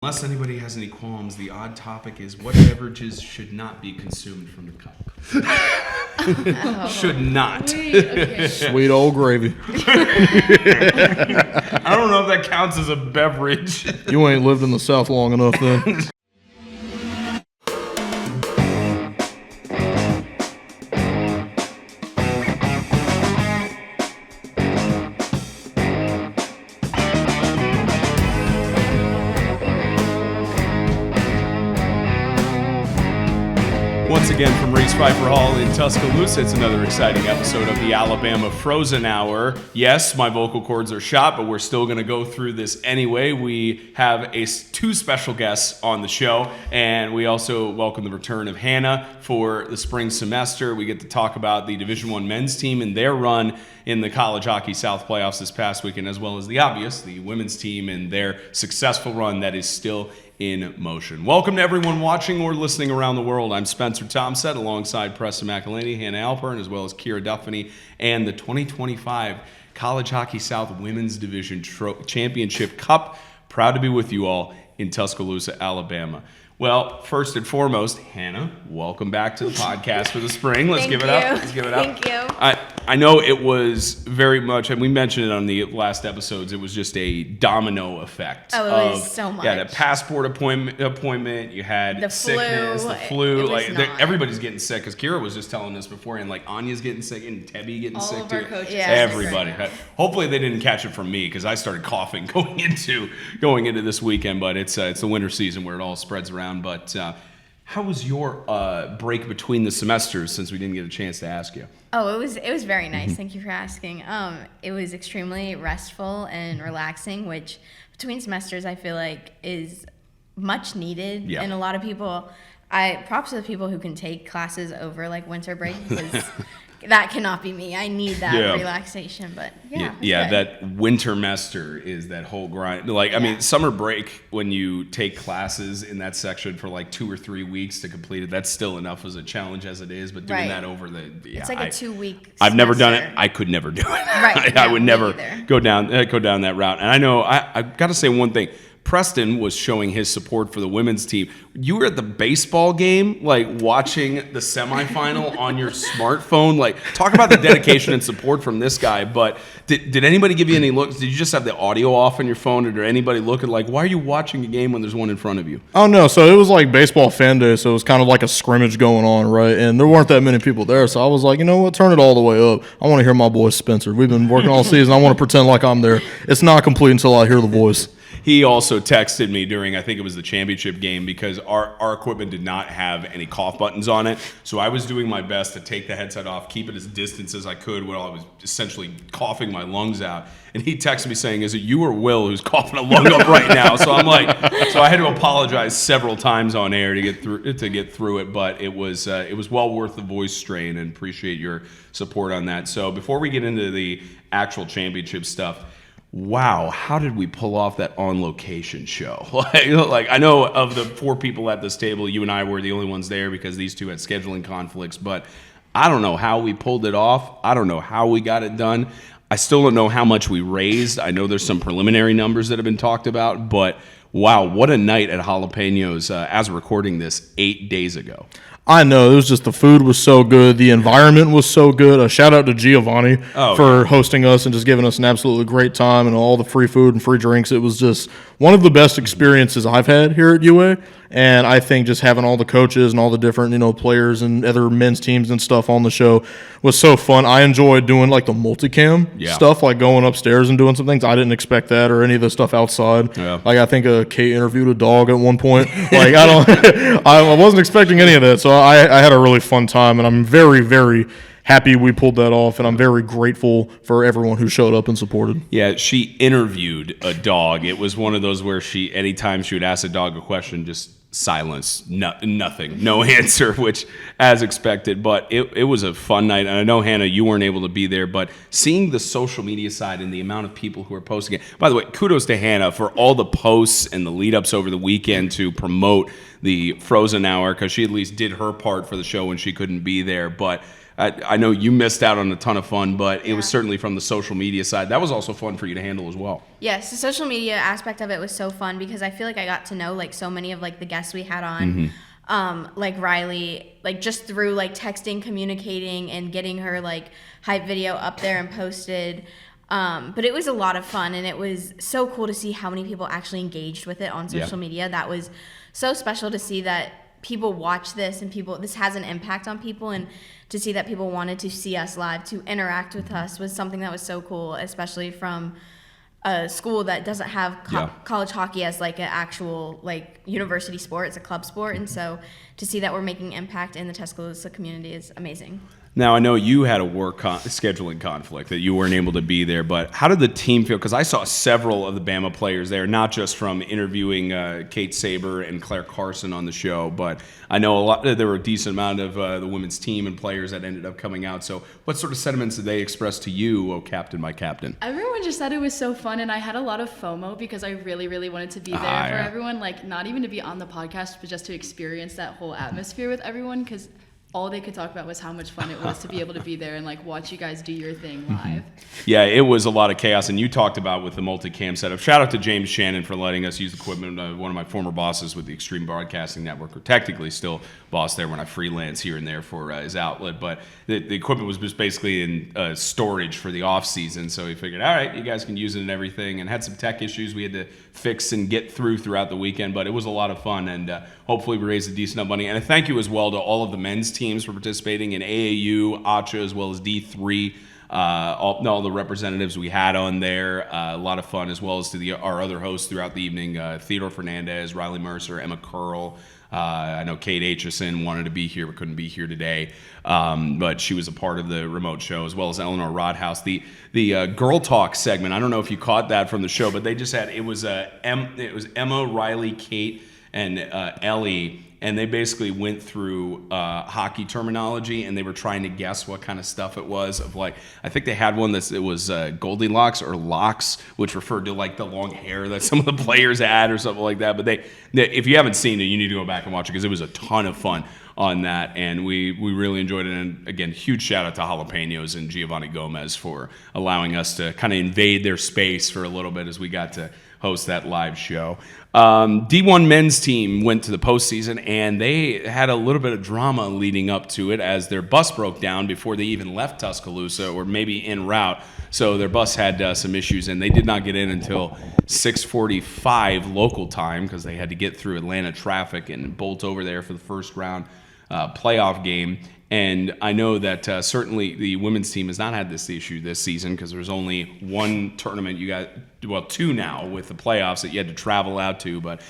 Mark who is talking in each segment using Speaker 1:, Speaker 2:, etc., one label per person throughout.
Speaker 1: Unless anybody has any qualms, the odd topic is what beverages should not be consumed from the cup. Should not.
Speaker 2: Okay.
Speaker 3: Sweet old gravy.
Speaker 1: I don't know if that counts as a beverage.
Speaker 3: You ain't lived in the South long enough then.
Speaker 1: Once again from Reese Pfeiffer Hall in Tuscaloosa, it's another exciting episode of the Alabama Frozen Hour. Yes, my vocal cords are shot, but we're still going to go through this anyway. We have two special guests on the show, and we also welcome the return of Hannah for the spring semester. We get to talk about the Division I men's team and their run in the College Hockey South Playoffs this past weekend, as well as the obvious, the women's team and their successful run that is still in motion. Welcome to everyone watching or listening around the world. I'm Spencer Tomsett alongside Preston McAlhany, Hannah Alpern, as well as Keara Duffany, and the 2025 College Hockey South Women's Division Championship Cup. Proud to be with you all in Tuscaloosa, Alabama. Well, first and foremost, Hannah, welcome back to the podcast for the spring. Let's give it up. Let's give it up.
Speaker 2: Thank you.
Speaker 1: I know it was very much, and we mentioned it on the last episodes, it was just a domino effect.
Speaker 2: Oh, it was so much.
Speaker 1: Yeah, the passport appointment, you had
Speaker 2: the
Speaker 1: sickness,
Speaker 2: flu,
Speaker 1: the flu.
Speaker 2: Everybody's
Speaker 1: getting sick, because Keara was just telling us beforehand, like Anya's getting sick and Tebby getting sick too.
Speaker 2: All of our coaches.
Speaker 1: Yeah, everybody. Hopefully they didn't catch it from me, because I started coughing going into this weekend, but it's the winter season where it all spreads around. But how was your break between the semesters, since we didn't get a chance to ask you?
Speaker 2: Oh, it was very nice. Thank you for asking. It was extremely restful and relaxing, which between semesters I feel like is much needed.
Speaker 1: Yeah.
Speaker 2: And a lot of people, props to the people who can take classes over like winter break, because that cannot be me. I need that relaxation, but
Speaker 1: yeah, that wintermester is that whole grind. I mean, summer break, when you take classes in that section for like 2 or 3 weeks to complete it, that's still enough as a challenge as it is. But doing that over
Speaker 2: it's like a 2-week.
Speaker 1: I've never done it. I could never do it.
Speaker 2: Right.
Speaker 1: I would never go down that route. And I know I've got to say one thing. Preston was showing his support for the women's team. You were at the baseball game, like watching the semifinal on your smartphone. Like, talk about the dedication and support from this guy. But did anybody give you any looks? Did you just have the audio off on your phone, or did anybody look at like, why are you watching a game when there's one in front of you?
Speaker 3: Oh, no. So it was like baseball fan day, so it was kind of like a scrimmage going on, right? And there weren't that many people there, so I was like, you know what? Turn it all the way up. I want to hear my boy Spencer. We've been working all season. I want to pretend like I'm there. It's not complete until I hear the voice.
Speaker 1: He also texted me during, I think it was the championship game, because our equipment did not have any cough buttons on it. So I was doing my best to take the headset off, keep it as distant as I could while I was essentially coughing my lungs out. And he texted me saying, is it you or Will who's coughing a lung up right now? So I'm like, so I had to apologize several times on air to get through it. But it was well worth the voice strain, and appreciate your support on that. So before we get into the actual championship stuff, wow, how did we pull off that on-location show? Like, I know of the 4 people at this table, you and I were the only ones there because these two had scheduling conflicts, but I don't know how we pulled it off. I don't know how we got it done. I still don't know how much we raised. I know there's some preliminary numbers that have been talked about, but wow, what a night at Jalapenos as we're recording this 8 days ago.
Speaker 3: I know. It was just the food was so good. The environment was so good. A shout out to Giovanni for hosting us and just giving us an absolutely great time, and all the free food and free drinks. It was just one of the best experiences I've had here at UA. And I think just having all the coaches and all the different, players and other men's teams and stuff on the show was so fun. I enjoyed doing like the multicam stuff, like going upstairs and doing some things. I didn't expect that, or any of the stuff outside. Yeah. Like I think Kate interviewed a dog at one point. Like I wasn't expecting any of that. So I had a really fun time, and I'm very, very happy we pulled that off, and I'm very grateful for everyone who showed up and supported.
Speaker 1: Yeah, she interviewed a dog. It was one of those where anytime she would ask a dog a question, just silence, nothing, no answer, which as expected. But it was a fun night. And I know, Hannah, you weren't able to be there, but seeing the social media side and the amount of people who are posting it. By the way, kudos to Hannah for all the posts and the lead ups over the weekend to promote the Frozen Hour, because she at least did her part for the show when she couldn't be there. But I know you missed out on a ton of fun, but it was certainly from the social media side. That was also fun for you to handle as well.
Speaker 2: Yes, the social media aspect of it was so fun because I feel like I got to know like so many of like the guests we had on. Like Riley, like just through like texting, communicating, and getting her like hype video up there and posted. But it was a lot of fun, and it was so cool to see how many people actually engaged with it on social media. That was so special to see that people watch this and this has an impact on people, and to see that people wanted to see us live, to interact with us was something that was so cool, especially from a school that doesn't have college hockey as like an actual like university sport. It's a club sport, and so to see that we're making impact in the Tuscaloosa community is amazing.
Speaker 1: Now, I know you had a work scheduling conflict that you weren't able to be there, but how did the team feel? Because I saw several of the Bama players there, not just from interviewing Kate Saber and Claire Carson on the show, but I know there were a decent amount of the women's team and players that ended up coming out. So what sort of sentiments did they express to you, oh captain, my captain?
Speaker 4: Everyone just said it was so fun, and I had a lot of FOMO because I really, really wanted to be there for everyone, like not even to be on the podcast, but just to experience that whole atmosphere with everyone, because all they could talk about was how much fun it was to be able to be there and like watch you guys do your thing live.
Speaker 1: Yeah, it was a lot of chaos, and you talked about with the multicam setup. Shout out to James Shannon for letting us use the equipment. One of my former bosses with the Extreme Broadcasting Network, or technically still boss there when I freelance here and there for his outlet. But the equipment was just basically in storage for the off season, so he figured, all right, you guys can use it and everything. And had some tech issues we had to fix and get throughout the weekend, but it was a lot of fun, and hopefully we raised a decent amount of money. And a thank you as well to all of the men's teams for participating in AAU, ACHA, as well as D3. All the representatives we had on there, a lot of fun, as well as to our other hosts throughout the evening, Theodore Fernandez, Riley Mercer, Emma Curl. I know Kate Aitchison wanted to be here but couldn't be here today, but she was a part of the remote show, as well as Eleanor Rodhouse. The Girl Talk segment, I don't know if you caught that from the show, but they just had, it was Emma, Riley, Kate, and Ellie, and they basically went through hockey terminology, and they were trying to guess what kind of stuff it was. Of like, I think they had one it was Goldilocks or locks, which referred to like the long hair that some of the players had or something like that. But they if you haven't seen it, you need to go back and watch it because it was a ton of fun on that, and we really enjoyed it. And again, huge shout out to Jalapenos and Giovanni Gomez for allowing us to kind of invade their space for a little bit as we got to host that live show. D1 men's team went to the postseason, and they had a little bit of drama leading up to it as their bus broke down before they even left Tuscaloosa, or maybe en route. So their bus had some issues, and they did not get in until 6:45 local time because they had to get through Atlanta traffic and bolt over there for the first round playoff game. And I know that certainly the women's team has not had this issue this season because there's only one tournament two now with the playoffs that you had to travel out to. But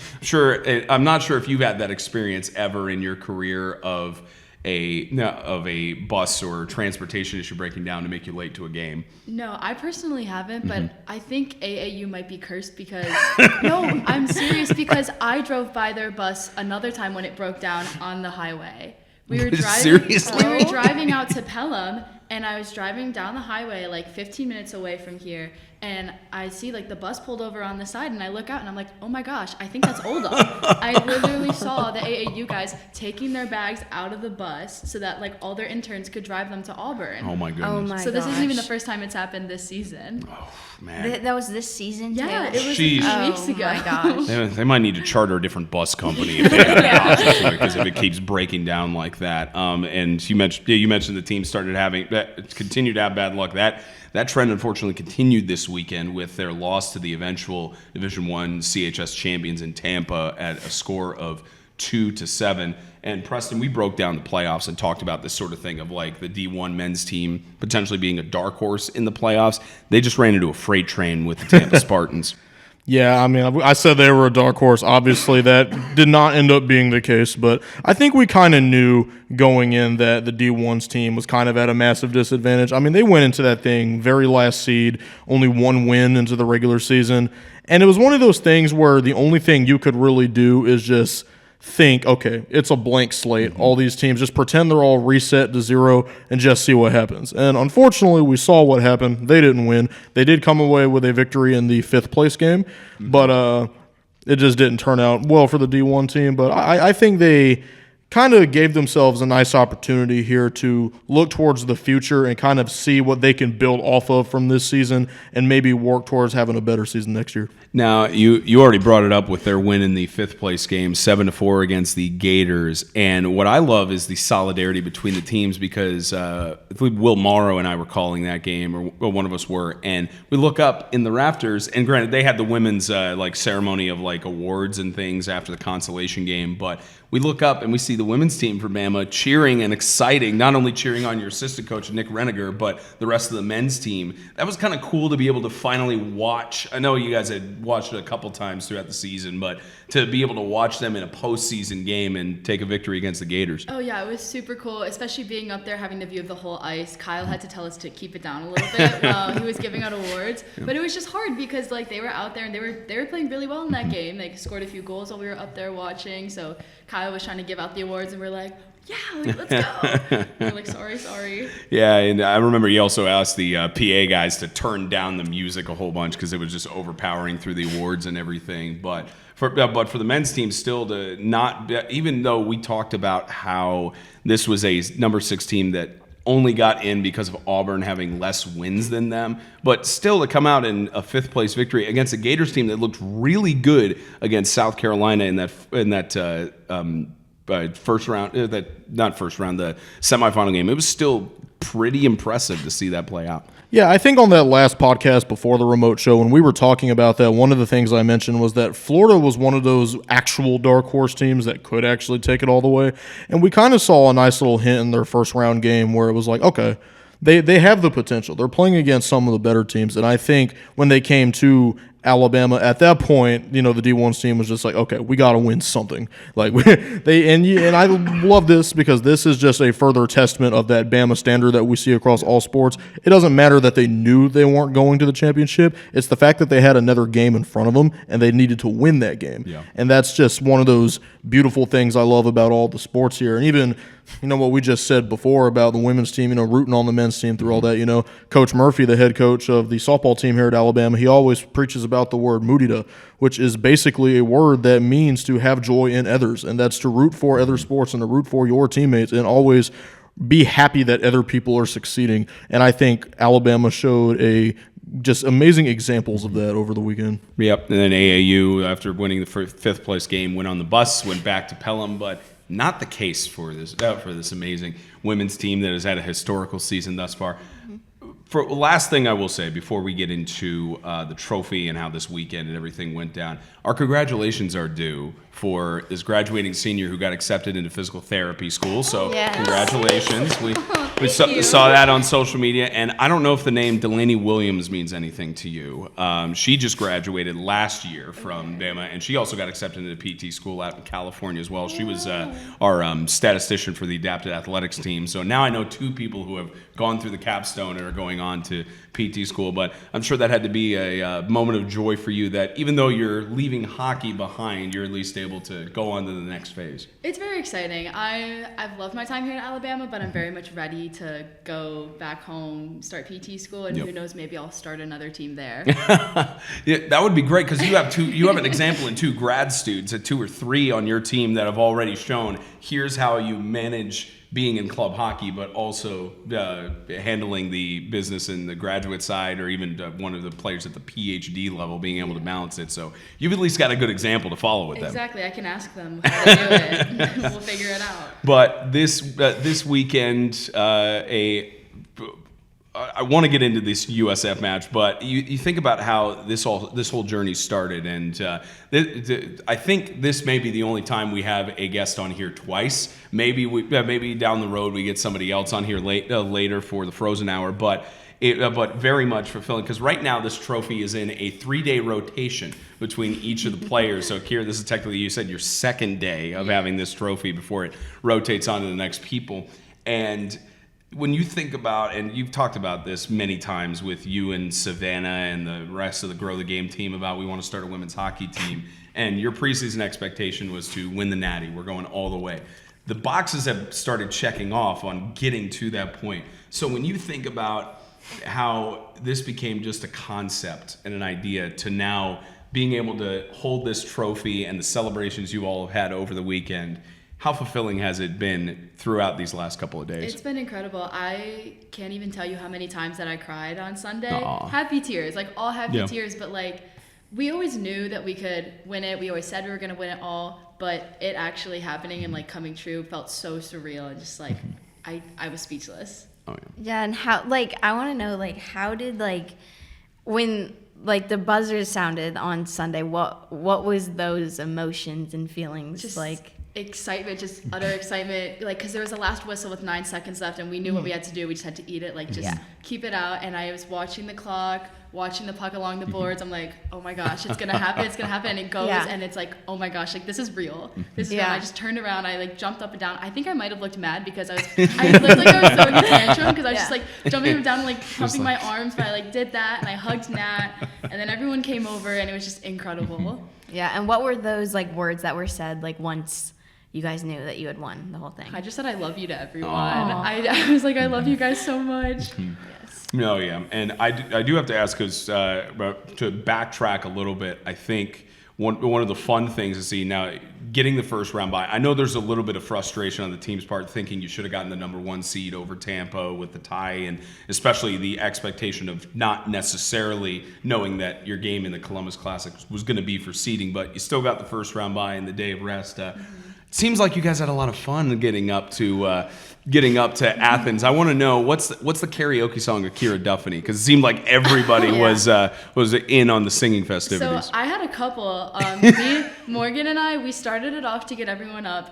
Speaker 1: I'm not sure if you've had that experience ever in your career of a bus or transportation issue breaking down to make you late to a game.
Speaker 4: No, I personally haven't, but I think AAU might be cursed because no, I'm serious, because I drove by their bus another time when it broke down on the highway. We were driving out to Pelham, and I was driving down the highway like 15 minutes away from here, and I see like the bus pulled over on the side, and I look out and I'm like, oh my gosh, I think that's Oldham. I literally saw the AAU guys taking their bags out of the bus so that like all their interns could drive them to Alpern.
Speaker 1: Oh my goodness.
Speaker 2: Oh my
Speaker 4: So this isn't even the first time it's happened this season.
Speaker 1: Oh man.
Speaker 2: That was this season too?
Speaker 4: Yeah, it was
Speaker 1: Jeez.
Speaker 4: a few weeks ago.
Speaker 2: Oh my gosh.
Speaker 1: They might need to charter a different bus company if they have that option, because if it keeps breaking down like that. And you mentioned the team continued to have bad luck. That trend unfortunately continued this weekend with their loss to the eventual Division I CHS champions in Tampa at a score of 2-7. And Preston, we broke down the playoffs and talked about this sort of thing of like the D1 men's team potentially being a dark horse in the playoffs. They just ran into a freight train with the Tampa Spartans.
Speaker 3: Yeah, I mean, I said they were a dark horse. Obviously, that did not end up being the case, but I think we kind of knew going in that the D1's team was kind of at a massive disadvantage. I mean, they went into that thing very last seed, only one win into the regular season, and it was one of those things where the only thing you could really do is just think, okay, it's a blank slate. All these teams, just pretend they're all reset to zero and just see what happens. And unfortunately, we saw what happened. They didn't win. They did come away with a victory in the 5th place game, but it just didn't turn out well for the D1 team. But I think they kind of gave themselves a nice opportunity here to look towards the future and kind of see what they can build off of from this season and maybe work towards having a better season next year.
Speaker 1: Now, you already brought it up with their win in the 5th place game, 7-4 against the Gators. And what I love is the solidarity between the teams because I believe Will Morrow and I were calling that game, or one of us were. And we look up in the rafters, and granted, they had the women's ceremony of awards and things after the consolation game, but we look up and we see the women's team for Bama cheering and exciting, not only cheering on your assistant coach, Nick Reniger, but the rest of the men's team. That was kind of cool to be able to finally watch. I know you guys had watched it a couple times throughout the season, but to be able to watch them in a postseason game and take a victory against the Gators.
Speaker 4: Oh, yeah, it was super cool, especially being up there, having the view of the whole ice. Kyle had to tell us to keep it down a little bit while he was giving out awards. But it was just hard because, they were out there and they were playing really well in that game. They scored a few goals while we were up there watching, so Kyle was trying to give out the awards, and we're like, yeah, let's go. And we're like, sorry.
Speaker 1: Yeah, and I remember he also asked the PA guys to turn down the music a whole bunch because it was just overpowering through the awards and everything. But for the men's team still to not, even though we talked about how this was a number 6 team that only got in because of Auburn having less wins than them, but still to come out in a 5th place victory against a Gators team that looked really good against South Carolina in that first round, the semifinal game. It was still pretty impressive to see that play out.
Speaker 3: Yeah, I think on that last podcast before the remote show, when we were talking about that, one of the things I mentioned was that Florida was one of those actual dark horse teams that could actually take it all the way. And we kind of saw a nice little hint in their first round game where it was like, okay, they have the potential. They're playing against some of the better teams. And I think when they came to Alabama at that point, the D1's team was just like, okay, we got to win something. And I love this because this is just a further testament of that Bama standard that we see across all sports. It doesn't matter that they knew they weren't going to the championship. It's the fact that they had another game in front of them and they needed to win that game.
Speaker 1: Yeah.
Speaker 3: And that's just one of those beautiful things I love about all the sports here. And even what we just said before about the women's team, rooting on the men's team through all that, Coach Murphy, the head coach of the softball team here at Alabama, he always preaches about the word mudita, which is basically a word that means to have joy in others, and that's to root for other sports and to root for your teammates and always be happy that other people are succeeding. And I think Alabama showed just amazing examples of that over the weekend.
Speaker 1: Yep, and then AAU, after winning the 5th place game, went on the bus, went back to Pelham, but not the case for this amazing women's team that has had a historical season thus far. For last thing I will say before we get into the trophy and how this weekend and everything went down, our congratulations are due for this graduating senior who got accepted into physical therapy school. So
Speaker 2: yes.
Speaker 1: Congratulations. We saw that on social media, and I don't know if the name Delaney Williams means anything to you. She just graduated last year from Bama, and she also got accepted into PT school out in California as well. She was our statistician for the adapted athletics team. So now I know 2 people who have gone through the capstone and are going on to PT school. But I'm sure that had to be a moment of joy for you that even though you're leaving hockey behind, you're at least able to go on to the next phase.
Speaker 4: It's very exciting. I've loved my time here in Alabama, but I'm very much ready to go back home, start PT school, and who knows, maybe I'll start another team there.
Speaker 1: Yeah, that would be great because you have an example in 2 grad students, 2 or 3 on your team that have already shown here's how you manage being in club hockey, but also handling the business and the graduate side, or even one of the players at the PhD level being able to balance it. So you've at least got a good example to follow with them.
Speaker 4: Exactly. I can ask them how they do it. We'll figure it out.
Speaker 1: But this weekend, I want to get into this USF match, but you think about how this whole journey started, and I think this may be the only time we have a guest on here twice. Maybe down the road we get somebody else on here later for the Frozen Hour, but very much fulfilling because right now this trophy is in a 3-day rotation between each of the players. So Keara, this is technically, you said, your 2nd day of having this trophy before it rotates on to the next people, and when you think about, and you've talked about this many times with you and Savannah and the rest of the Grow the Game team about we want to start a women's hockey team, and your preseason expectation was to win the Natty. We're going all the way. The boxes have started checking off on getting to that point. So when you think about how this became just a concept and an idea to now being able to hold this trophy and the celebrations you all have had over the weekend, How fulfilling has it been throughout these last couple of days?
Speaker 4: It's been incredible. I can't even tell you how many times that I cried on Sunday.
Speaker 1: Aw.
Speaker 4: Happy tears, like all happy
Speaker 1: Yeah.
Speaker 4: tears, but like we always knew that we could win it. We always said we were going to win it all, but it actually happening and like coming true felt so surreal and just like I was speechless.
Speaker 1: Oh, yeah.
Speaker 2: Yeah, and how, like, I want to know, like, how did, like, when, like, the buzzers sounded on Sunday, what was those emotions and feelings
Speaker 4: Just
Speaker 2: like?
Speaker 4: excitement, just utter excitement, like because there was a last whistle with 9 seconds left and we knew what we had to do. We just had to eat it, like just keep it out. And I was watching the clock, watching the puck along the boards. I'm like, oh my gosh, it's gonna happen, and it goes, and it's like, oh my gosh, like this is real, this is real. And I just turned around, I like jumped up and down. I think I might have looked mad because I looked like I was throwing a tantrum because I was just like jumping up and down and like pumping my arms, but I like did that and I hugged Nat and then everyone came over and it was just incredible.
Speaker 2: Yeah, and what were those, like, words that were said, like, once you guys knew that you had won the whole thing?
Speaker 4: I just said I love you to everyone. I was like, I love you guys so much. Yes.
Speaker 1: No, yeah, and I do have to ask because to backtrack a little bit, I think one of the fun things to see now, getting the first round bye. I know there's a little bit of frustration on the team's part, thinking you should have gotten the number 1 seed over Tampa with the tie, and especially the expectation of not necessarily knowing that your game in the Columbus Classic was going to be for seeding, but you still got the first round bye and the day of rest. Seems like you guys had a lot of fun getting up to Athens. I want to know what's the karaoke song of Keara Duffany, because it seemed like everybody was in on the singing festivities.
Speaker 4: So I had a couple. Me, Morgan, and I, we started it off to get everyone up.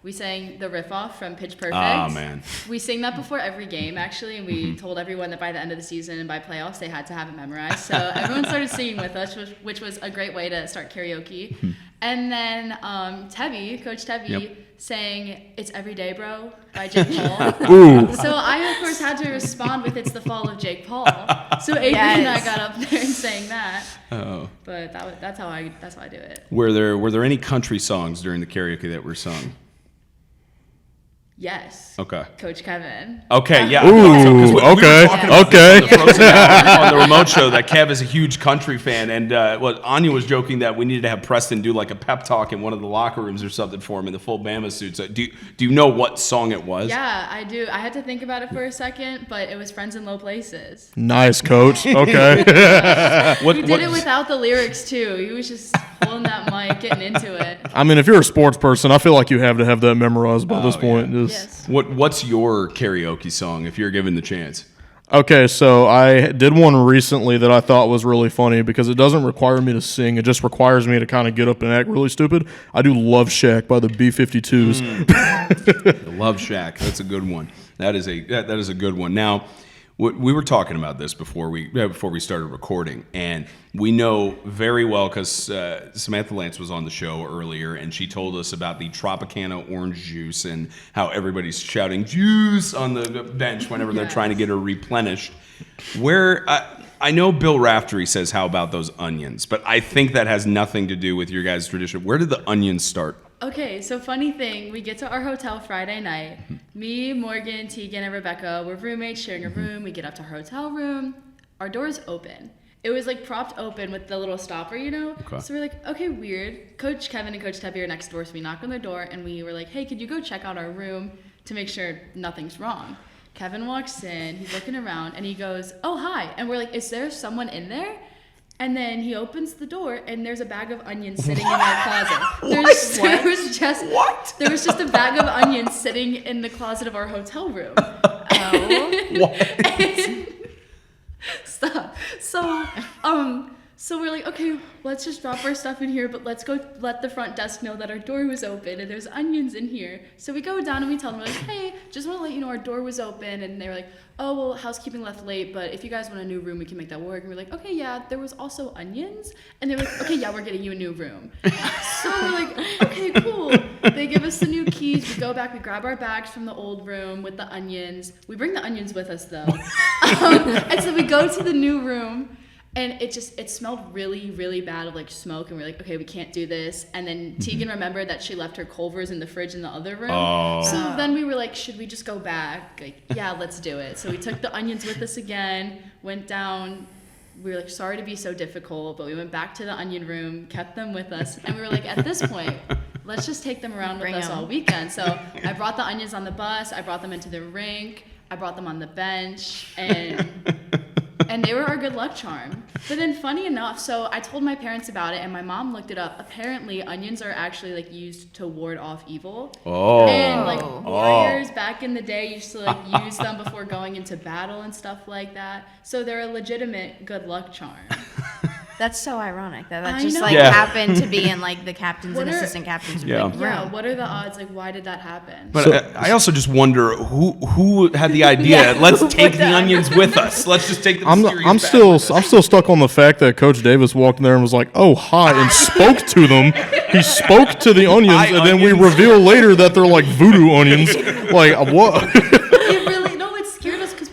Speaker 4: We sang the riff off from Pitch Perfect.
Speaker 1: Oh, man.
Speaker 4: We sing that before every game, actually, and we told everyone that by the end of the season and by playoffs, they had to have it memorized. So everyone started singing with us, which was a great way to start karaoke. And then Coach Tebby, sang It's Everyday Bro by Jake Paul. So I, of course, had to respond with It's the Fall of Jake Paul. So Adrian and I got up there and sang that.
Speaker 1: Oh.
Speaker 4: But that's how I do it.
Speaker 1: Were there any country songs during the karaoke that were sung?
Speaker 4: Yes.
Speaker 1: Okay.
Speaker 4: Coach Kevin.
Speaker 1: Okay, yeah.
Speaker 3: Ooh, okay.
Speaker 1: On the remote show that Kev is a huge country fan, and Anya was joking that we needed to have Preston do like a pep talk in one of the locker rooms or something for him in the full Bama suit. So do you know what song it was?
Speaker 4: Yeah, I do. I had to think about it for a second, but it was Friends in Low Places.
Speaker 3: Nice, Coach. Okay.
Speaker 4: He did it without the lyrics too. He was just holding that mic, getting into it.
Speaker 3: I mean, if you're a sports person, I feel like you have to have that memorized by this point.
Speaker 1: Yeah.
Speaker 4: Yes.
Speaker 1: What's your karaoke song if you're given the chance?
Speaker 3: Okay, so I did one recently that I thought was really funny because it doesn't require me to sing. It just requires me to kind of get up and act really stupid. I do Love Shack by the B-52s.
Speaker 1: Love Shack. That's a good one. That is a good one. Now, we were talking about this before we started recording, and we know very well because Samantha Lance was on the show earlier, and she told us about the Tropicana orange juice and how everybody's shouting juice on the bench whenever they're trying to get her replenished. I know Bill Raftery says, how about those onions? But I think that has nothing to do with your guys' tradition. Where did the onions start?
Speaker 4: Okay, so funny thing, we get to our hotel Friday night. Me, Morgan, Tegan, and Rebecca, we're roommates sharing a room. We get up to our hotel room. Our door's open. It was like propped open with the little stopper, you know?
Speaker 1: Okay.
Speaker 4: So we're like, okay, weird. Coach Kevin and Coach Tebby are next door, so we knock on their door and we were like, hey, could you go check out our room to make sure nothing's wrong? Kevin walks in, he's looking around, and he goes, oh, hi. And we're like, is there someone in there? And then he opens the door, and there's a bag of onions sitting in our closet. There was just a bag of onions sitting in the closet of our hotel room. Stop. So we're like, okay, let's just drop our stuff in here, but let's go let the front desk know that our door was open and there's onions in here. So we go down and we tell them, we're like, hey, just want to let you know our door was open. And they were like, oh, well, housekeeping left late, but if you guys want a new room, we can make that work. And we're like, okay, yeah, there was also onions. And they're like, okay, yeah, we're getting you a new room. So we're like, okay, cool. They give us the new keys. We go back, we grab our bags from the old room with the onions. We bring the onions with us, though. And so we go to the new room. And it smelled really, really bad of like smoke, and we're like, okay, we can't do this. And then Tegan remembered that she left her Culvers in the fridge in the other room.
Speaker 1: Oh.
Speaker 4: So then we were like, should we just go back? Like, yeah, let's do it. So we took the onions with us again, went down. We were like, sorry to be so difficult, but we went back to the onion room, kept them with us, and we were like, at this point, let's just take them around with us all weekend. So I brought the onions on the bus. I brought them into the rink. I brought them on the bench, and they were our good luck charm. But then funny enough, so I told my parents about it, and my mom looked it up. Apparently, onions are actually like used to ward off evil.
Speaker 1: Oh.
Speaker 4: And like warriors back in the day used to like use them before going into battle and stuff like that. So they're a legitimate good luck charm.
Speaker 2: That's so ironic that
Speaker 4: I
Speaker 2: just
Speaker 4: know.
Speaker 2: like
Speaker 1: Yeah.
Speaker 2: happened to be in like the captains
Speaker 4: What
Speaker 2: and
Speaker 4: are-
Speaker 2: assistant captains.
Speaker 1: Yeah.
Speaker 2: Like,
Speaker 4: Yeah,
Speaker 2: room.
Speaker 4: what are the odds? Like, why did that happen?
Speaker 1: But I also just wonder who had the idea.
Speaker 2: Yeah,
Speaker 1: Let's
Speaker 2: who
Speaker 1: take
Speaker 2: put
Speaker 1: the
Speaker 2: the
Speaker 1: onions with us. Let's just take the
Speaker 3: I'm
Speaker 1: mysterious
Speaker 3: still
Speaker 1: bag with us.
Speaker 3: stuck on the fact that Coach Davis walked in there and was like, "Oh, hi," and spoke to them. He spoke to the onions,
Speaker 1: Hi,
Speaker 3: and then we
Speaker 1: onions.
Speaker 3: reveal later that they're like voodoo onions. Like what?
Speaker 4: It really it scared us because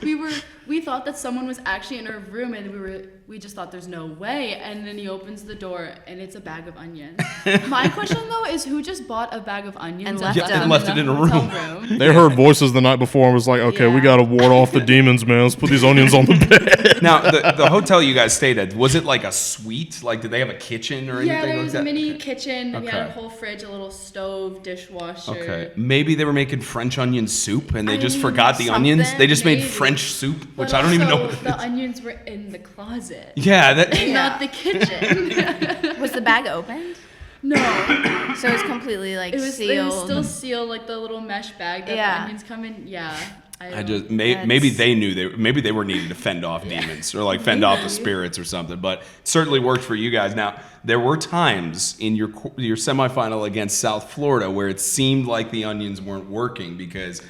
Speaker 4: we thought that someone was actually in our room, and we just thought there's no way. And then he opens the door and it's a bag of onions. My question though is who just bought a bag of onions
Speaker 2: And
Speaker 4: and
Speaker 2: left
Speaker 4: put
Speaker 2: them.
Speaker 4: them
Speaker 1: And left
Speaker 4: in
Speaker 1: it
Speaker 4: the
Speaker 1: in a
Speaker 4: hotel
Speaker 1: room.
Speaker 3: They heard voices the night before and was like, "Okay, we
Speaker 2: Yeah.
Speaker 3: got to ward off the demons, man. Let's put these onions on the bed."
Speaker 1: Now, the hotel you guys stayed at, was it like a suite? Like, did they have a kitchen or anything
Speaker 4: Yeah, there
Speaker 1: like
Speaker 4: was
Speaker 1: that?
Speaker 4: a mini kitchen. We had
Speaker 1: Okay.
Speaker 4: a whole fridge, a little stove, dishwasher.
Speaker 1: Okay, maybe they were making French onion soup and they
Speaker 4: I
Speaker 1: just
Speaker 4: mean,
Speaker 1: forgot the onions.
Speaker 2: something,
Speaker 1: They just made
Speaker 4: maybe.
Speaker 1: French soup, which
Speaker 4: But
Speaker 1: I don't even know
Speaker 4: also,
Speaker 1: what it
Speaker 4: the
Speaker 1: is.
Speaker 4: onions were in the closet,
Speaker 1: Yeah, that.
Speaker 4: not the kitchen.
Speaker 2: Was the bag opened?
Speaker 4: No,
Speaker 2: So it's completely like
Speaker 4: it was
Speaker 2: sealed.
Speaker 4: still sealed, like the little mesh bag that
Speaker 2: Yeah.
Speaker 4: the onions come in. Yeah,
Speaker 1: I
Speaker 4: don't-
Speaker 1: just
Speaker 2: That's-
Speaker 1: maybe they knew maybe they were needing to fend off demons or like fend off the spirits or something, but it certainly worked for you guys. Now there were times in your semifinal against South Florida where it seemed like the onions weren't working because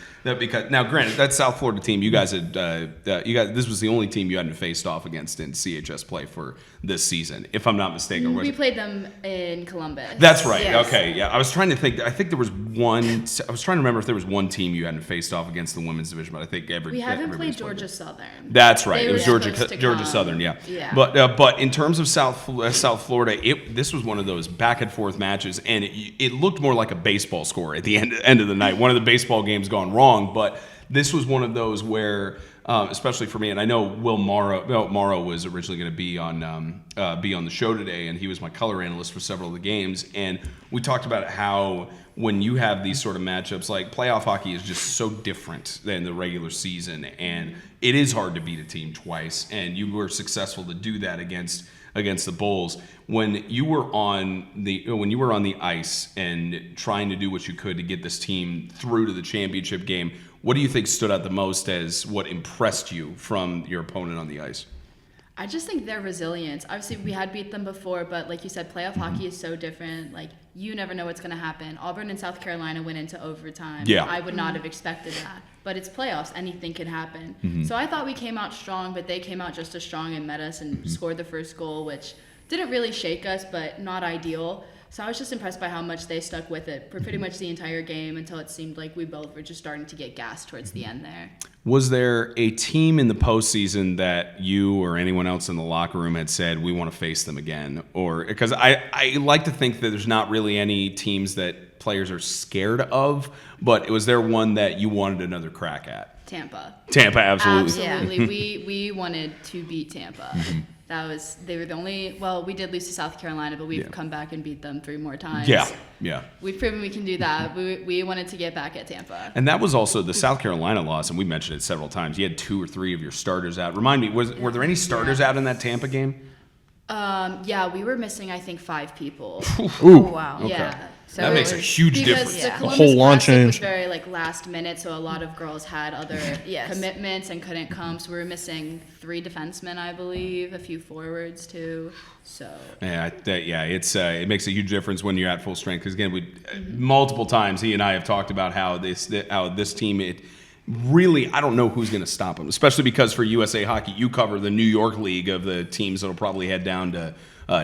Speaker 1: now granted that South Florida team you guys had this was the only team you hadn't faced off against in CHS play for this season if I'm not mistaken.
Speaker 4: We played them in Columbus.
Speaker 1: That's right.
Speaker 2: Yes.
Speaker 1: Okay. Yeah. I was trying to think. I think there was one. I was trying to remember if there was one team you hadn't faced off against the women's division, but I think
Speaker 4: We haven't
Speaker 1: everybody's
Speaker 4: played Georgia Southern.
Speaker 1: That's right.
Speaker 4: They
Speaker 1: It
Speaker 4: were
Speaker 1: was Georgia
Speaker 4: supposed to
Speaker 1: Georgia
Speaker 4: come.
Speaker 1: Southern. Yeah.
Speaker 4: Yeah.
Speaker 1: But in terms of South Florida, this was one of those back and forth matches, and it looked more like a baseball score at the end of the night. One of the baseball games gone wrong, but this was one of those where. Especially for me, and I know Morrow was originally going to be on the show today, and he was my color analyst for several of the games. And we talked about how when you have these sort of matchups, like playoff hockey is just so different than the regular season, and it is hard to beat a team twice. And you were successful to do that against the Bulls. When you were on the ice and trying to do what you could to get this team through to the championship game, what do you think stood out the most as what impressed you from your opponent on the ice?
Speaker 4: I just think their resilience. Obviously, we had beat them before, but like you said, playoff hockey is so different. Like, you never know what's going to happen. Auburn and South Carolina went into overtime.
Speaker 1: Yeah.
Speaker 4: I would not have expected that. But it's playoffs. Anything can happen. So I thought we came out strong, but they came out just as strong and met us and scored the first goal, which didn't really shake us, but not ideal. So I was just impressed by how much they stuck with it for pretty much the entire game until it seemed like we both were just starting to get gassed towards the end there.
Speaker 1: Was there a team in the postseason that you or anyone else in the locker room had said, we want to face them again? Or because I like to think that there's not really any teams that players are scared of, but was there one that you wanted another crack at?
Speaker 4: Tampa.
Speaker 1: Tampa, absolutely.
Speaker 4: Absolutely. We wanted to beat Tampa. They were the only, well, we did lose to South Carolina, but we've come back and beat them 3 more times.
Speaker 1: Yeah.
Speaker 4: We've proven we can do that. We wanted to get back at Tampa.
Speaker 1: And that was also the South Carolina loss, and we mentioned it several times. You had 2 or 3 of your starters out. Remind me, were there any starters out in that Tampa game?
Speaker 4: Yeah, we were missing, I think, 5 people.
Speaker 2: Oh, wow.
Speaker 1: Okay.
Speaker 4: Yeah.
Speaker 2: So
Speaker 1: That
Speaker 2: it
Speaker 1: makes a
Speaker 2: was-
Speaker 1: huge
Speaker 4: Because
Speaker 1: difference.
Speaker 4: the
Speaker 2: Yeah.
Speaker 4: Columbus
Speaker 3: whole line
Speaker 4: Classic was
Speaker 3: change.
Speaker 4: very last minute, so a lot of girls had other
Speaker 2: Yes.
Speaker 4: commitments and couldn't come. So we were missing 3 defensemen, I believe, a few forwards too. So
Speaker 1: It makes a huge difference when you're at full strength. Because again, multiple times he and I have talked about how this team really, I don't know who's going to stop them, especially because for USA Hockey, you cover the New York League of the teams that'll probably head down to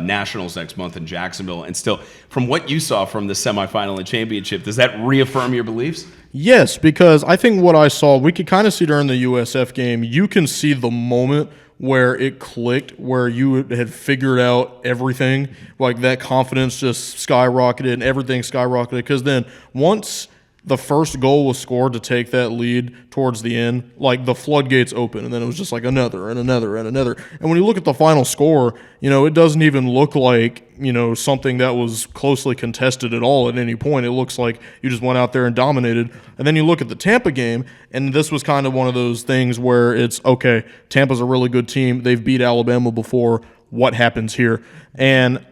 Speaker 1: Nationals next month in Jacksonville. And still, from what you saw from the semifinal and championship, does that reaffirm your beliefs?
Speaker 3: Yes, because I think what I saw, we could kind of see during the USF game, you can see the moment where it clicked, where you had figured out everything, like that confidence just skyrocketed and everything skyrocketed. Because then once the first goal was scored to take that lead towards the end, like the floodgates open, and then it was just like another and another and another. And when you look at the final score, it doesn't even look like, something that was closely contested at all at any point. It looks like you just went out there and dominated. And then you look at the Tampa game, and this was kind of one of those things where it's, okay, Tampa's a really good team. They've beat Alabama before. What happens here? And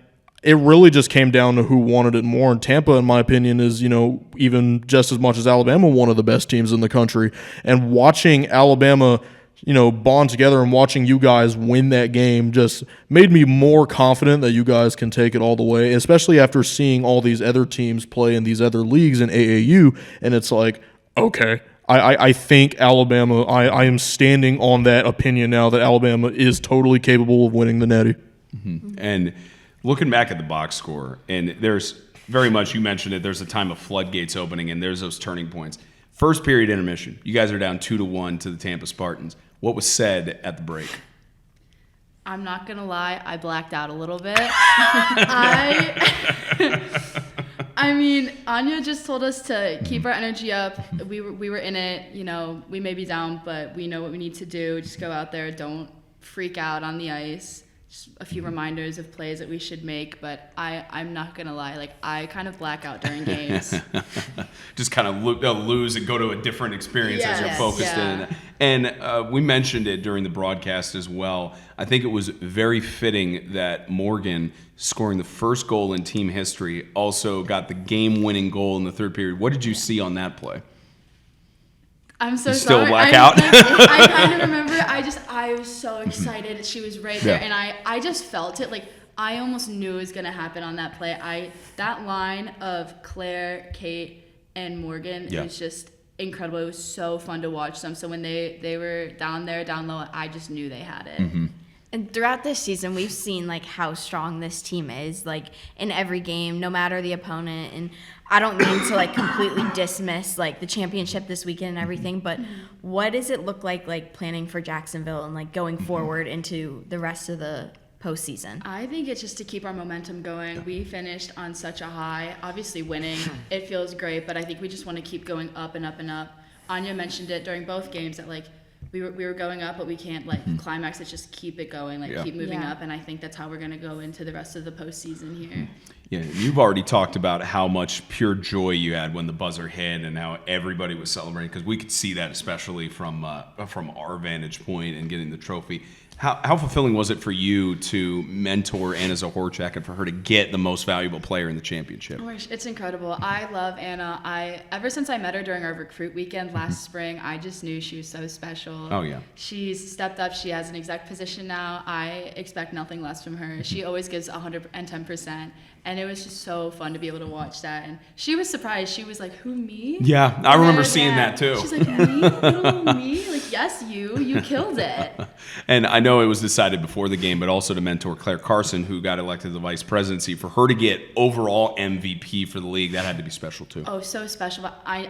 Speaker 3: it really just came down to who wanted it more. And Tampa, in my opinion, is, even just as much as Alabama, one of the best teams in the country. And watching Alabama, bond together and watching you guys win that game just made me more confident that you guys can take it all the way, especially after seeing all these other teams play in these other leagues in AAU. And it's like, okay, I think Alabama, I am standing on that opinion now that Alabama is totally capable of winning the Natty.
Speaker 1: Mm-hmm. And looking back at the box score, and there's very much, you mentioned it, there's a time of floodgates opening, and there's those turning points. First period intermission, you guys are down 2-1 to the Tampa Spartans. What was said at the break?
Speaker 4: I'm not going to lie, I blacked out a little bit. I mean, Anya just told us to keep our energy up. We were in it, we may be down, but we know what we need to do. Just go out there, don't freak out on the ice. Just a few reminders of plays that we should make, but I'm not going to lie. I kind of black out during games.
Speaker 1: Just kind of lose and go to a different experience as you're focused in. And we mentioned it during the broadcast as well. I think it was very fitting that Morgan, scoring the first goal in team history, also got the game-winning goal in the third period. What did you see on that play?
Speaker 4: I'm so
Speaker 1: you
Speaker 4: sorry.
Speaker 1: Still black out?
Speaker 4: I kind of remember. I was so excited. She was right there, and I just felt it. I almost knew it was gonna happen on that play. That line of Claire, Kate, and Morgan was just incredible. It was so fun to watch them. So when they were down low, I just knew they had it.
Speaker 1: Mm-hmm.
Speaker 2: And throughout this season, we've seen how strong this team is, in every game, no matter the opponent. And I don't mean to completely dismiss the championship this weekend and everything, but what does it look like planning for Jacksonville and going forward into the rest of the postseason?
Speaker 4: I think it's just to keep our momentum going. We finished on such a high. Obviously, winning it feels great, but I think we just want to keep going up and up and up. Anya mentioned it during both games that we were going up, but we can't climax it. Just keep it going, keep moving up, and I think that's how we're gonna go into the rest of the postseason here.
Speaker 1: Yeah, you've already talked about how much pure joy you had when the buzzer hit, and how everybody was celebrating, because we could see that, especially from our vantage point and getting the trophy. How fulfilling was it for you to mentor Anna Zahorchak and for her to get the most valuable player in the championship?
Speaker 4: Oh, it's incredible. I love Anna. Ever since I met her during our recruit weekend last spring, I just knew she was so special.
Speaker 1: Oh, yeah.
Speaker 4: She's stepped up. She has an exec position now. I expect nothing less from her. She always gives 110%. And it was just so fun to be able to watch that. And she was surprised. She was like, who, me?
Speaker 1: Yeah, I remember seeing that too.
Speaker 4: She's like, me? Little me? Yes, you killed it.
Speaker 1: And I know it was decided before the game, but also to mentor Claire Carson, who got elected to the vice presidency. For her to get overall MVP for the league, that had to be special too.
Speaker 4: Oh, so special. But I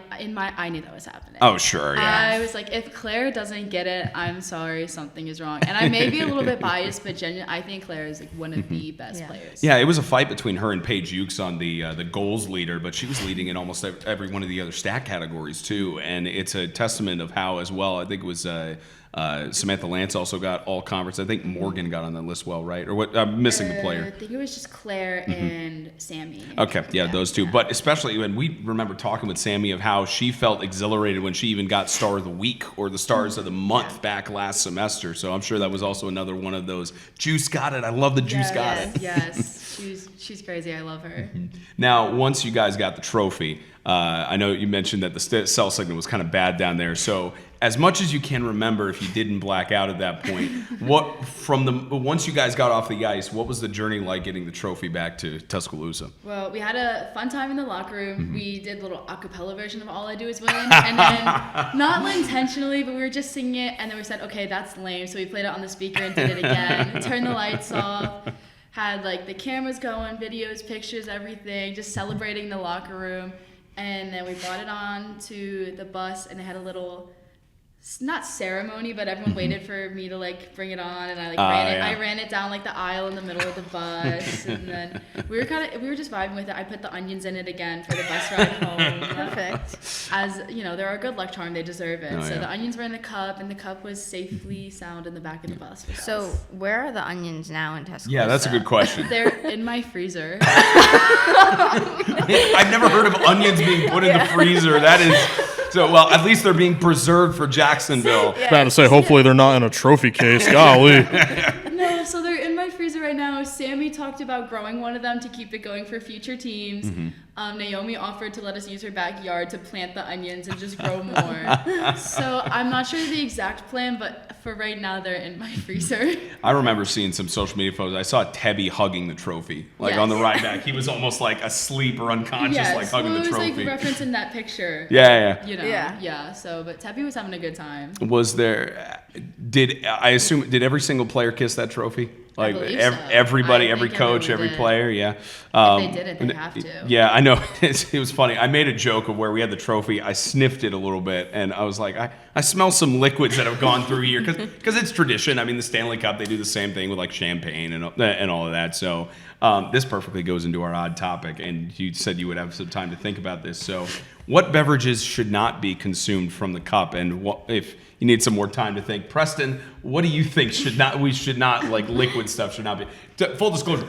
Speaker 4: knew that was happening.
Speaker 1: Oh, sure, yeah.
Speaker 4: I was like, if Claire doesn't get it, I'm sorry, something is wrong. And I may be a little bit biased, but genuinely, I think Claire is one of the best players.
Speaker 1: Yeah, it was a fight between her and Paige Ukes on the goals leader, but she was leading in almost every one of the other stat categories too. And it's a testament of how, as well, I think it was Samantha Lance also got all conference. I think Morgan got on that list, right? Or what? I'm missing the player.
Speaker 4: I think it was just Claire and Sammy.
Speaker 1: Okay, yeah, those two. But especially when we remember talking with Sammy of how she felt exhilarated when she even got Star of the Week or the Stars of the Month back last semester. So I'm sure that was also another one of those. Juice got it. I love the Juice got it.
Speaker 4: Yes, she's crazy. I love her.
Speaker 1: Now, once you guys got the trophy, I know you mentioned that the cell signal was kind of bad down there. So as much as you can remember, if you didn't black out at that point, once you guys got off the ice, what was the journey like getting the trophy back to Tuscaloosa?
Speaker 4: Well, we had a fun time in the locker room. We did a little a cappella version of All I Do Is Win, and then not intentionally, but we were just singing it, and then we said, okay, that's lame. So we played it on the speaker and did it again. Turned the lights off. Had the cameras going, videos, pictures, everything, just celebrating the locker room. And then we brought it on to the bus, and it had a little not ceremony, but everyone waited for me to like bring it on, and I like I ran it down like the aisle in the middle of the bus, and then we were just vibing with it. I put the onions in it again for the bus ride home.
Speaker 2: Perfect.
Speaker 4: As you know, they're our good luck charm; they deserve it. The onions were in the cup, and the cup was safely sound in the back of the bus.
Speaker 2: So where are the onions now in Tuscaloosa?
Speaker 1: Yeah, that's a good question.
Speaker 4: They're in my freezer.
Speaker 1: I've never heard of onions being put in the freezer. That is so. Well, at least they're being preserved for Jacksonville.
Speaker 3: About to say, hopefully they're not in a trophy case. Golly.
Speaker 4: No, so they're in my freezer right now. Sammy talked about growing one of them to keep it going for future teams. Naomi offered to let us use her backyard to plant the onions and just grow more. So I'm not sure the exact plan, but for right now, they're in my freezer.
Speaker 1: I remember seeing some social media photos. I saw Tebby hugging the trophy, like on the ride back. He was almost like asleep or unconscious, like hugging the trophy.
Speaker 4: It was like referencing that picture.
Speaker 1: Yeah.
Speaker 4: You know, yeah. So, but Tebby was having a good time.
Speaker 1: Was there? Did every single player kiss that trophy? Like
Speaker 4: so.
Speaker 1: everybody, every coach, every player,
Speaker 4: If they didn't, they have to.
Speaker 1: Yeah, I know. It was funny. I made a joke of where we had the trophy. I sniffed it a little bit, and I was like, I smell some liquids that have gone through here because it's tradition. I mean, the Stanley Cup, they do the same thing with like champagne and all of that. So this perfectly goes into our odd topic, and you said you would have some time to think about this. So, what beverages should not be consumed from the cup, and what if you need some more time to think? Preston, what do you think we should not like liquid stuff should not be? Full disclosure,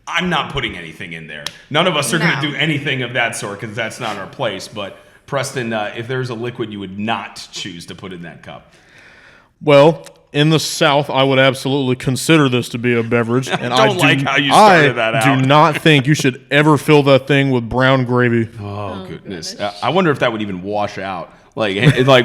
Speaker 1: I'm not putting anything in there. None of us are going to do anything of that sort because that's not our place. But Preston, if there's a liquid you would not choose to put in that cup.
Speaker 3: Well, in the South, I would absolutely consider this to be a beverage. And
Speaker 1: I like how you started that out.
Speaker 3: I do not think you should ever fill that thing with brown gravy.
Speaker 1: Oh goodness. I wonder if that would even wash out. Like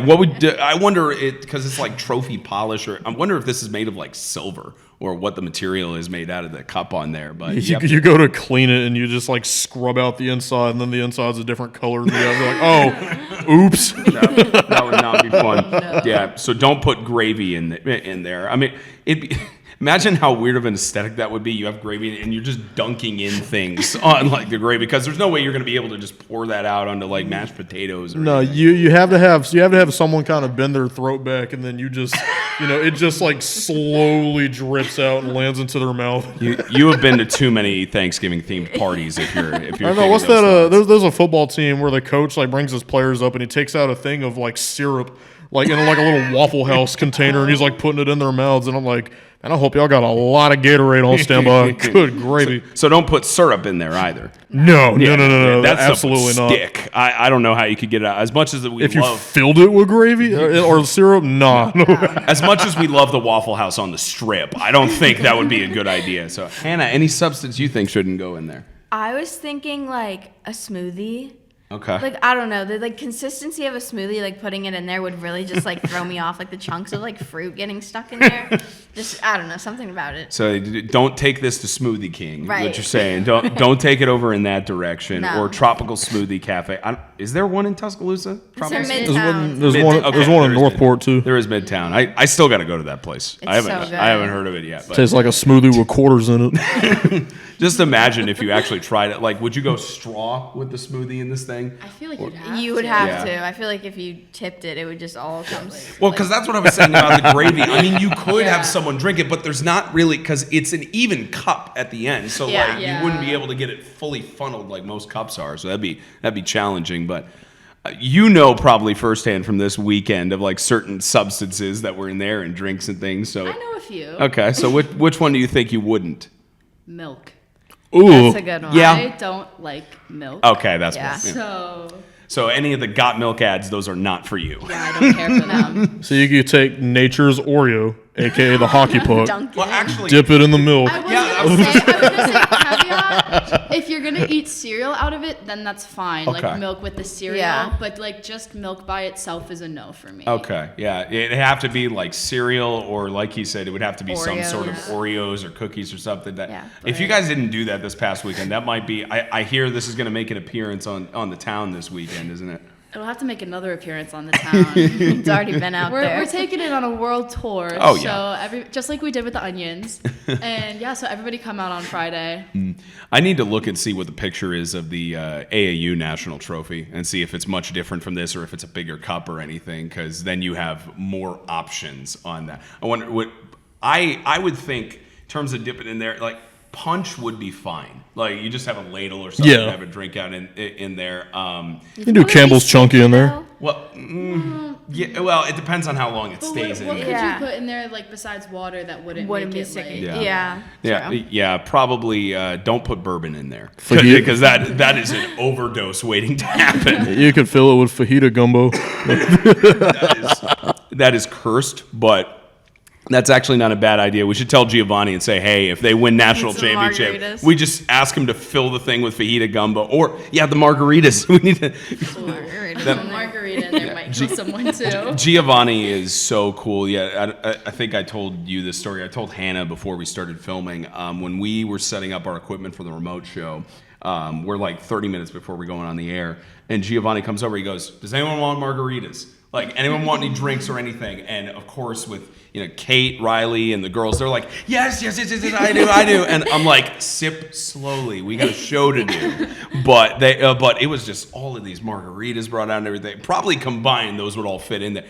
Speaker 1: what would I wonder it because it's like trophy polish, or I wonder if this is made of like silver or what the material is made out of the cup on there. But
Speaker 3: you go to clean it and you just like scrub out the inside, and then the inside's a different color than the other. Like, oh, oops.
Speaker 1: That would not be fun. No. Yeah, so don't put gravy in there. I mean, imagine how weird of an aesthetic that would be. You have gravy and you're just dunking in things on like the gravy because there's no way you're going to be able to just pour that out onto like mashed potatoes. Or anything.
Speaker 3: you have to have someone kind of bend their throat back, and then you just it just like slowly drips out and lands into their mouth.
Speaker 1: You have been to too many Thanksgiving themed parties if you're. I
Speaker 3: don't know what's that. There's a football team where the coach like brings his players up and he takes out a thing of like syrup, like in like a little Waffle House container, and he's like putting it in their mouths, and I'm like, man, I hope y'all got a lot of Gatorade on standby. Good gravy.
Speaker 1: So don't put syrup in there either.
Speaker 3: No.
Speaker 1: That's
Speaker 3: absolutely not.
Speaker 1: Stick. I don't know how you could get it out. As much as we
Speaker 3: if you filled it with gravy or syrup, nah. No.
Speaker 1: As much as we love the Waffle House on the Strip, I don't think that would be a good idea. So Hannah, any substance you think shouldn't go in there?
Speaker 2: I was thinking like a smoothie.
Speaker 1: Okay.
Speaker 2: Like, I don't know, the like consistency of a smoothie, like putting it in there would really just like throw me off, like the chunks of like fruit getting stuck in there. Just, I don't know, something about it.
Speaker 1: So don't take this to Smoothie King.
Speaker 2: Right.
Speaker 1: What you're saying. Don't take it over in that direction.
Speaker 2: No.
Speaker 1: Or Tropical Smoothie Cafe. Is there one in Tuscaloosa?
Speaker 2: It's in Midtown.
Speaker 3: There's one in Northport too.
Speaker 1: There is Midtown. I still got to go to that place.
Speaker 2: It's
Speaker 1: I haven't
Speaker 2: so good.
Speaker 1: I haven't heard of it yet. But.
Speaker 3: Tastes like a smoothie with quarters in it.
Speaker 1: Just imagine if you actually tried it. Like, would you go straw with the smoothie in this thing?
Speaker 4: I feel like you'd have
Speaker 2: you would
Speaker 4: to.
Speaker 2: have to. I feel like if you tipped it, it would just all come.
Speaker 1: Well, because that's what I was saying about the gravy. I mean, you could have someone drink it, but there's not really, because it's an even cup at the end. So, you wouldn't be able to get it fully funneled like most cups are. So that'd be challenging. But probably firsthand from this weekend of like certain substances that were in there and drinks and things. So
Speaker 4: I know a few.
Speaker 1: Okay, so which one do you think you wouldn't?
Speaker 4: Milk.
Speaker 3: Ooh.
Speaker 2: That's a good one.
Speaker 1: Yeah.
Speaker 4: I don't like milk.
Speaker 1: Okay, that's So any of the Got Milk ads, those are not for you.
Speaker 4: Yeah, I don't care for them.
Speaker 3: So you could take Nature's Oreo, aka the hockey puck,
Speaker 1: Well, actually,
Speaker 3: dip it in the milk.
Speaker 4: I was gonna say, caveat, if you're gonna eat cereal out of it, then that's fine.
Speaker 1: Okay.
Speaker 4: Like milk with the cereal.
Speaker 2: Yeah.
Speaker 4: But like just milk by itself is a no for me.
Speaker 1: Okay, yeah, it'd have to be like cereal, or like he said, it would have to be some
Speaker 2: Oreos.
Speaker 1: sort of Oreos or cookies or something. That
Speaker 2: Yeah.
Speaker 1: if you guys didn't do that this past weekend, that might be. I hear this is going to make an appearance on the town this weekend, isn't it?
Speaker 4: It'll have to make another appearance on the town.
Speaker 2: It's already been out there.
Speaker 4: We're taking it on a world tour.
Speaker 1: Oh, yeah.
Speaker 4: So just like we did with the onions. And yeah, so everybody come out on Friday.
Speaker 1: I need to look and see what the picture is of the AAU national trophy and see if it's much different from this or if it's a bigger cup or anything, because then you have more options on that. I wonder what I would think in terms of dipping in there, like punch would be fine. Like you just have a ladle or something, have a drink out in there.
Speaker 3: You can do Campbell's Chunky in there.
Speaker 1: Well, yeah. Well, it depends on how long it stays in
Speaker 4: What
Speaker 1: there.
Speaker 4: could you put in there, like besides water, that wouldn't make
Speaker 2: be
Speaker 4: it
Speaker 2: sticky.
Speaker 4: like,
Speaker 2: Yeah.
Speaker 1: Probably don't put bourbon in there because that is an overdose waiting to happen.
Speaker 3: You could fill it with fajita gumbo.
Speaker 1: That is cursed, but that's actually not a bad idea. We should tell Giovanni and say, hey, if they win national
Speaker 2: some
Speaker 1: championship,
Speaker 2: margaritas.
Speaker 1: we just ask him to fill the thing with fajita gumbo. Or, the margaritas. We need to.
Speaker 4: a margarita in there might kill someone too.
Speaker 1: Giovanni is so cool. Yeah, I think I told you this story. I told Hannah before we started filming. When we were setting up our equipment for the remote show, we're like 30 minutes before we're going on the air, and Giovanni comes over. He goes, does anyone want margaritas? Like, anyone want any drinks or anything? And of course, with Kate, Riley, and the girls, they're like, yes, I do. And I'm like, sip slowly. We got a show to do. But it was just all of these margaritas brought out and everything. Probably combined, those would all fit in there.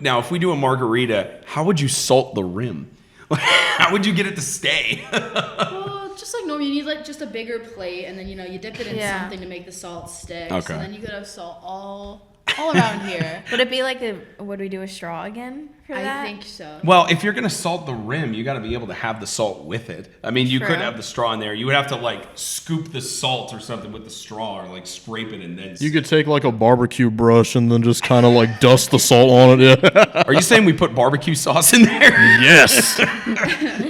Speaker 1: Now, if we do a margarita, how would you salt the rim? How would you get it to stay?
Speaker 4: Well, just like normal, you need like just a bigger plate, and then you dip it in something to make the salt stick.
Speaker 1: Okay.
Speaker 4: So then you could have salt all around here.
Speaker 2: Would it be like would we do a straw again for that?
Speaker 4: I think so.
Speaker 1: Well, if you're going to salt the rim, you got to be able to have the salt with it. I mean, you could have the straw in there. You would have to like scoop the salt or something with the straw or like scrape it and then.
Speaker 3: You could take like a barbecue brush and then just kind of like dust the salt on it. Yeah.
Speaker 1: Are you saying we put barbecue sauce in there?
Speaker 3: Yes.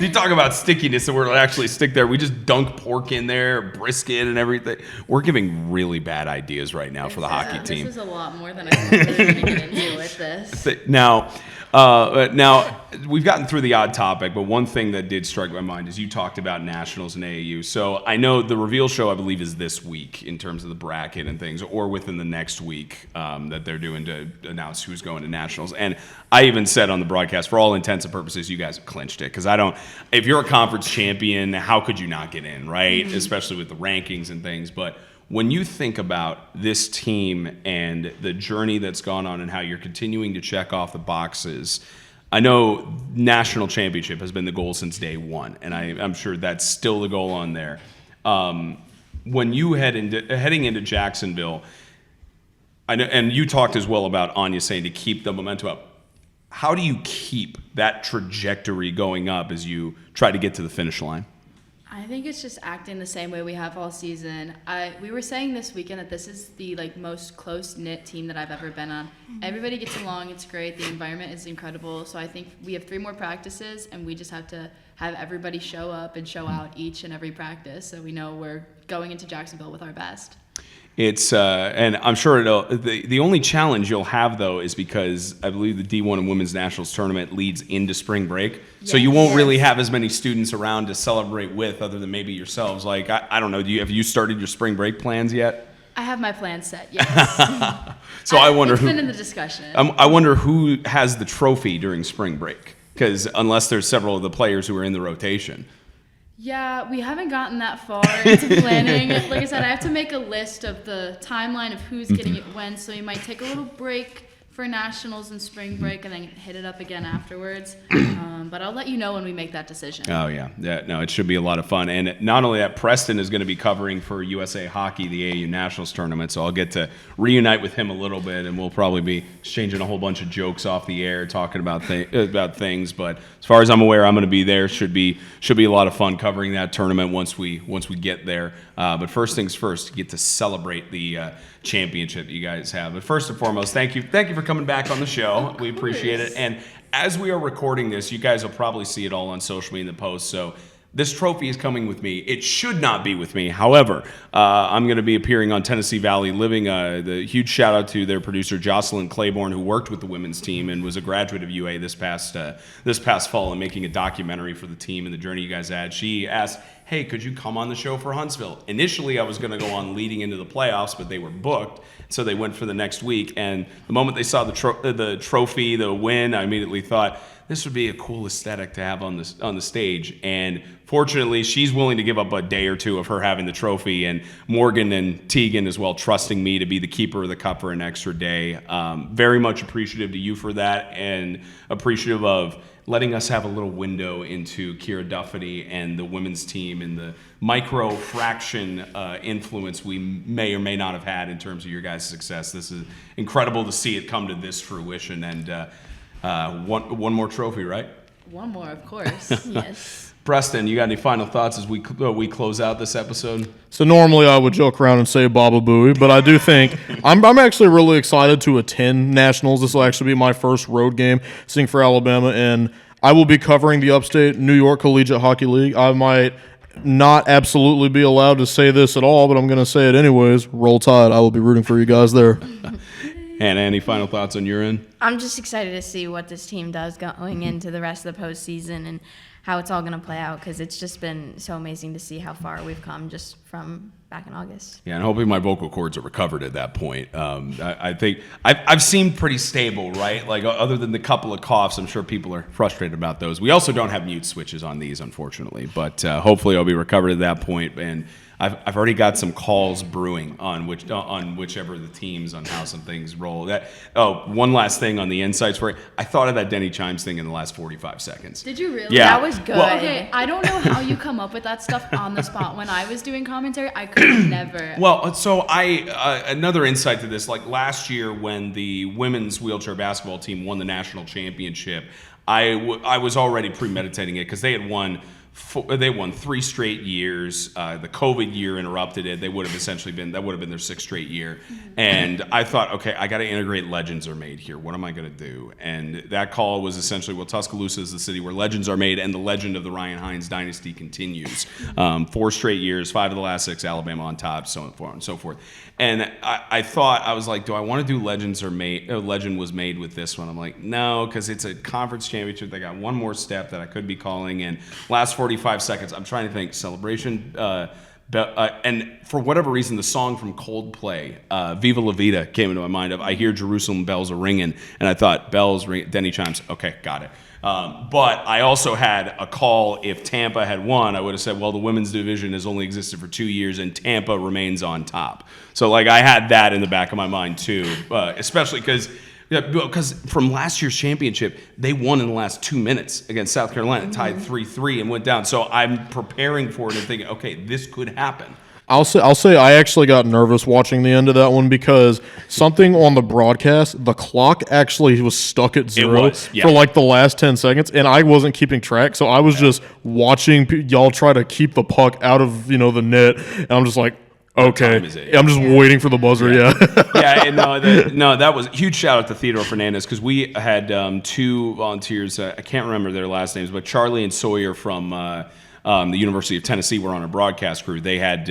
Speaker 1: You talk about stickiness and where it'll actually stick there. We just dunk pork in there, brisket and everything. We're giving really bad ideas right now for the hockey team.
Speaker 4: This is a lot more than I thought we were going to get into with this.
Speaker 1: Now, we've gotten through the odd topic, but one thing that did strike my mind is you talked about nationals and AAU. So I know the reveal show, I believe, is this week in terms of the bracket and things, or within the next week that they're doing to announce who's going to nationals. And I even said on the broadcast, for all intents and purposes, you guys have clinched it. Because if you're a conference champion, how could you not get in, right? Mm-hmm. Especially with the rankings and things. But when you think about this team and the journey that's gone on and how you're continuing to check off the boxes, I know national championship has been the goal since day one, and I'm sure that's still the goal on there. When you heading into Jacksonville, I know, and you talked as well about Anya saying to keep the momentum up. How do you keep that trajectory going up as you try to get to the finish line?
Speaker 4: I think it's just acting the same way we have all season. We were saying this weekend that this is the most close-knit team that I've ever been on. Everybody gets along. It's great. The environment is incredible. So I think we have 3 more practices, and we just have to have everybody show up and show out each and every practice so we know we're going into Jacksonville with our best.
Speaker 1: It's and I'm sure the only challenge you'll have though is because I believe the D1 and Women's Nationals tournament leads into spring break, so you won't really have as many students around to celebrate with, other than maybe yourselves. Like I don't know, have you started your spring break plans yet?
Speaker 4: I have my plan set. Yes.
Speaker 1: So I wonder
Speaker 4: it's been in the discussion.
Speaker 1: I wonder who has the trophy during spring break, because unless there's several of the players who are in the rotation.
Speaker 4: Yeah, we haven't gotten that far into planning. Like I said, I have to make a list of the timeline of who's getting it when, so we might take a little break for nationals and spring break and then hit it up again afterwards. But I'll let you know when we make that decision.
Speaker 1: Oh, yeah. No, it should be a lot of fun. And not only that, Preston is going to be covering for USA Hockey, the AAU Nationals tournament, so I'll get to reunite with him a little bit, and we'll probably be exchanging a whole bunch of jokes off the air, talking about things. But as far as I'm aware, I'm going to be there. Should be a lot of fun covering that tournament once we get there. But first things first, get to celebrate the championship you guys have. But first and foremost, thank you for coming back on the show. We appreciate it. And as we are recording this, you guys will probably see it all on social media in the post. So this trophy is coming with me. It should not be with me. However, I'm going to be appearing on Tennessee Valley Living. The huge shout out to their producer Jocelyn Claiborne, who worked with the women's team and was a graduate of UA this past fall and making a documentary for the team and the journey you guys had. She asked, hey, could you come on the show for Huntsville? Initially, I was going to go on leading into the playoffs, but they were booked, so they went for the next week. And the moment they saw the trophy, the win, I immediately thought, this would be a cool aesthetic to have on the stage. And fortunately, she's willing to give up a day or two of her having the trophy, and Morgan and Tegan as well trusting me to be the keeper of the cup for an extra day. Very much appreciative to you for that, and appreciative of letting us have a little window into Keara Duffany and the women's team and the micro fraction influence we may or may not have had in terms of your guys' success. This is incredible to see it come to this fruition. And one more trophy, right?
Speaker 4: One more, of course.
Speaker 2: Yes.
Speaker 1: Preston, you got any final thoughts as we close out this episode?
Speaker 3: So normally I would joke around and say Baba Booey, but I do think I'm actually really excited to attend nationals. This will actually be my first road game, sing for Alabama, and I will be covering the Upstate New York Collegiate Hockey League. I might not absolutely be allowed to say this at all, but I'm going to say it anyways. Roll Tide. I will be rooting for you guys there.
Speaker 1: Hannah, any final thoughts on your end?
Speaker 2: I'm just excited to see what this team does going into the rest of the postseason and how it's all going to play out, because it's just been so amazing to see how far we've come just from back in August.
Speaker 1: Yeah, and hoping my vocal cords are recovered at that point. I think I've seemed pretty stable, right? Like, other than the couple of coughs, I'm sure people are frustrated about those. We also don't have mute switches on these, unfortunately, but hopefully I'll be recovered at that point. And I've already got some calls brewing on whichever of the teams on how some things roll. One last thing on the insights where I thought of that Denny Chimes thing in the last 45 seconds.
Speaker 4: Did you really?
Speaker 1: Yeah.
Speaker 2: That was good.
Speaker 4: Well, okay, I don't know how you come up with that stuff on the spot. When I was doing commentary, I could never.
Speaker 1: Well, so another insight to this, like last year when the women's wheelchair basketball team won the national championship, I was already premeditating it because they had won 3 straight years. The COVID year interrupted it. That would have been their 6th straight year. And I thought, okay, I got to integrate Legends Are Made here. What am I going to do? And that call was essentially, well, Tuscaloosa is the city where legends are made, and the legend of the Ryan Hines dynasty continues. 4 straight years, 5 of the last 6, Alabama on top, so on and so forth. And I thought, I was like, do I want to do Legends Are Made? Legend Was Made with this one. I'm like, no, because it's a conference championship. They got one more step that I could be calling. And last 45 seconds, I'm trying to think celebration. And for whatever reason, the song from Coldplay, Viva La Vida, came into my mind. I hear Jerusalem bells are ringing, and I thought, bells ring, Denny Chimes. Okay, got it. But I also had a call. If Tampa had won, I would have said, well, the women's division has only existed for 2 years, and Tampa remains on top. So, like, I had that in the back of my mind, too, especially because from last year's championship, they won in the last 2 minutes against South Carolina, tied 3-3 and went down. So I'm preparing for it and thinking, okay, this could happen.
Speaker 3: I'll say I actually got nervous watching the end of that one because something on the broadcast, the clock actually was stuck at 0 for like the last 10 seconds, and I wasn't keeping track. So I was just watching y'all try to keep the puck out of the net, and I'm just like, okay, I'm just waiting for the buzzer. Yeah.
Speaker 1: That was a huge shout out to Theodore Fernandez, because we had 2 volunteers. I can't remember their last names, but Charlie and Sawyer from the University of Tennessee were on our broadcast crew. They had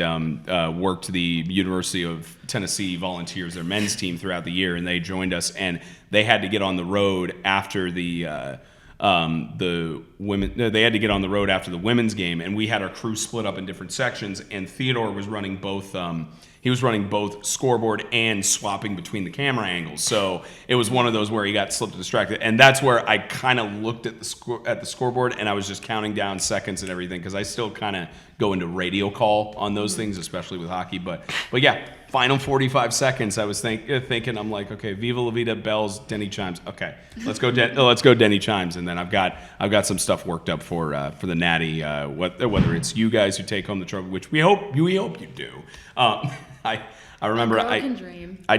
Speaker 1: worked the University of Tennessee Volunteers, their men's team, throughout the year, and they joined us. And they had to get on the road after the women. They had to get on the road after the women's game, and we had our crew split up in different sections. And Theodore was running both. He was running both scoreboard and swapping between the camera angles. So it was one of those where he got slipped and distracted. And that's where I kind of looked at the scoreboard, and I was just counting down seconds and everything, because I still kind of go into radio call on those things, especially with hockey. But yeah, final 45 seconds, I was thinking, I'm like, okay, Viva La Vida, bells, Denny Chimes. Okay, let's go Denny Chimes. And then I've got some stuff worked up for the Natty, whether it's you guys who take home the trophy, which we hope you do. I remember I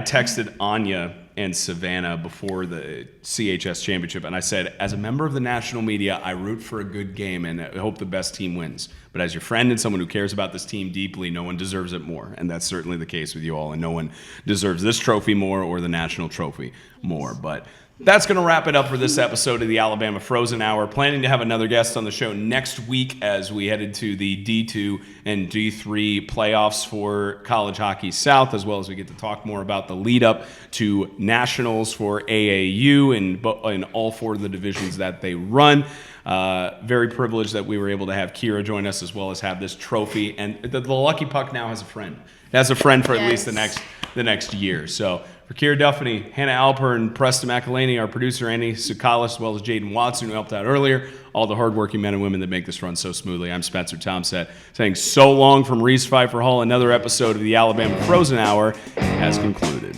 Speaker 1: texted Anya and Savannah before the CHS Championship, and I said, as a member of the national media, I root for a good game and I hope the best team wins. But as your friend and someone who cares about this team deeply, no one deserves it more. And that's certainly the case with you all, and no one deserves this trophy more or the national trophy more. But that's going to wrap it up for this episode of the Alabama Frozen Hour. Planning to have another guest on the show next week as we head into the D2 and D3 playoffs for College Hockey South, as well as we get to talk more about the lead up to nationals for AAU and in all 4 of the divisions that they run. Very privileged that we were able to have Keara join us as well as have this trophy. And the Lucky Puck now has a friend. It has a friend for at least the next year. So for Keara Duffany, Hannah Alpern, Preston McAlhany, our producer Andy Sukalis, as well as Jaden Watson, who helped out earlier, all the hardworking men and women that make this run so smoothly. I'm Spencer Tomsett, saying so long from Reese Pfeiffer Hall. Another episode of the Alabama Frozen Hour has concluded.